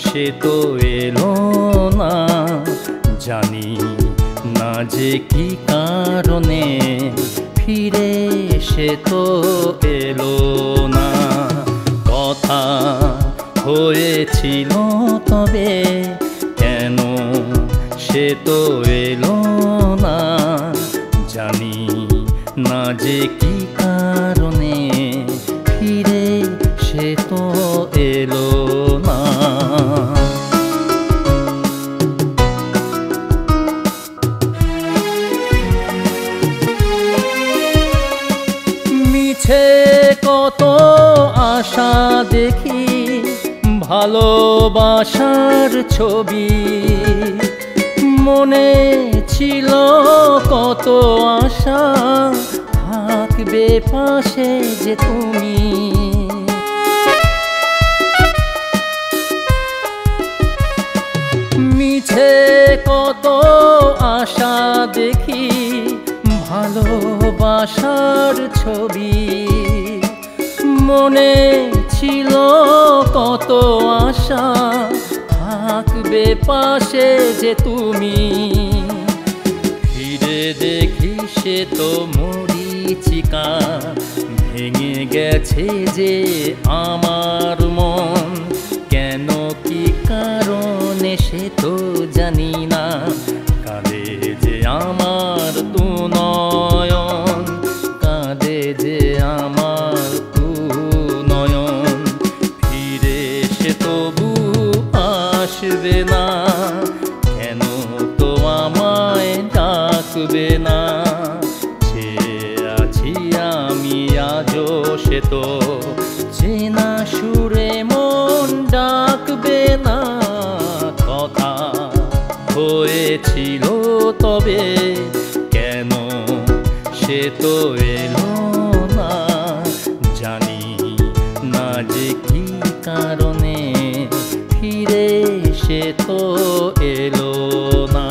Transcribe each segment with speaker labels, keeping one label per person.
Speaker 1: সে তো এলো না, জানি না যে কি কারণে ফিরে সে তো এলো না। কথা হয়েছিল তবে কেন সে তো এলো না, জানি না যে কি কারণে ফিরে সে তো এলো না। মিছে কত আশা দেখি, ভালোবাসার ছবি মনে ছিল কত আশা, থাকবে পাশে যে তুমি। মিছে কত আশা দেখি, ভালোবাসার ছবি মনে ছিল কত আশা, থাকবে পাশে যে তুমি। ফিরে দেখি সে তো মরীচিকা, ভেঙে গেছে যে আমার মন, কেন কি কারণে সে তো জানি না। কাঁদে যে আমার তু নয়ন, কাঁদে যে আমার তু নয়ন, ফিরে সে তবু আসবে না, কেন তো আমায় ডাকবে না। চেয়ে আছি আমি আজও সে তো চেনা সুরে মন ডাকবে না। কথা হয়েছিল তবে কেন সে তো এলো না, জানি না যে কি কারণে ফিরে সে তো এলো না।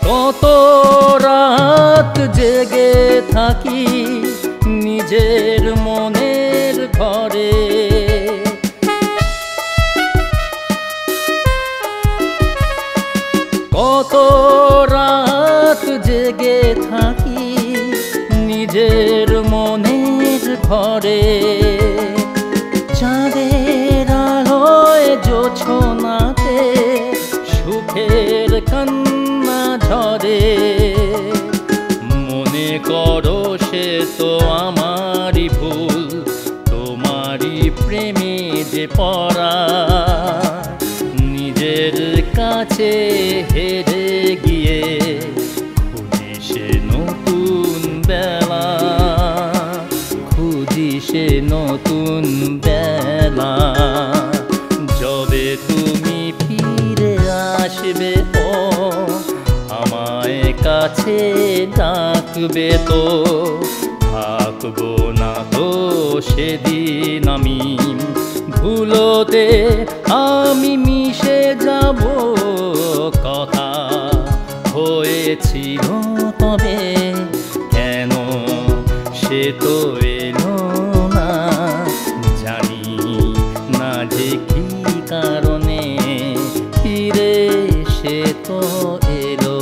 Speaker 1: কত রাত জেগে থাকি নিজের মনের ঘরে, কত রাত জেগে থাকি নিজের মনের ঘরে। চাঁদের আলোয় জোছনাতে সুখের কান্না ঝরে, মনে করো সে তো আমারই ভুল, তোমারই প্রেমে যে পড়া। নিজের কাছে হেরে গিয়ে খুঁজি সে নতুন বেলা, খুঁজি সে নতুন বেলা। যবে তুমি ফিরে আসবে তো আমায় কাছে ডাকবে তো, থাকবো না তো সেদিন আমি ভুলোতে আমি মিশে যাব। কথা হয়েছিল তবে কেন সে তো এলো না, জানি না যে কি কারণে ফিরে সে তো এলো